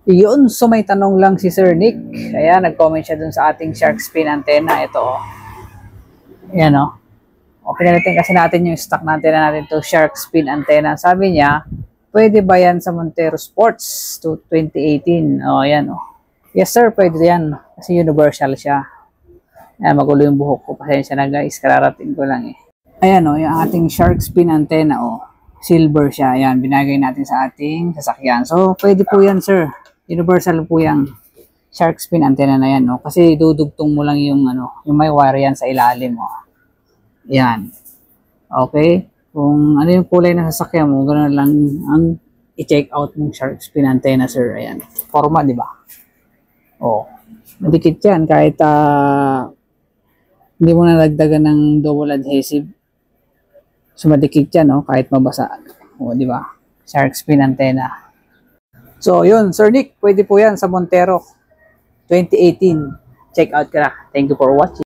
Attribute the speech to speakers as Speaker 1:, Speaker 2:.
Speaker 1: Yun, so may tanong lang si Sir Nick. Ayan, nag-comment siya dun sa ating shark fin antenna. Ito, oh. Ayan, oh. O, pinalitin kasi natin yung stock natin na natin to shark fin antenna. Sabi niya, pwede ba yan sa Montero Sports to 2018? O, ayan, oh. Yes, sir, pwede yan. Kasi universal siya. Ayan, magulo yung buhok ko. Pasensya na, guys. Kararating ko lang, eh. Ayan, oh, yung ating shark fin antenna, oh. Silver siya. Ayan, binagay natin sa ating sasakyan. So, pwede po yan, sir. Universal po yung shark fin antenna na yan, no? Kasi dudugtong mo lang yung yung may wire yan sa ilalim mo. Yan. Okay? Kung ano yung kulay ng sasakyan mo, ganoon lang ang i-check out ng shark fin antenna, sir. Ayan. Forma, di ba? Oh. Madikit yan kahit hindi mo nalagdagan ng double adhesive. So madikit yan, no? Kahit mabasa. O, di ba? Shark fin antenna. So, yun, Sir Nick, pwede po yan sa Montero 2018. Check out ka na. Thank you for watching.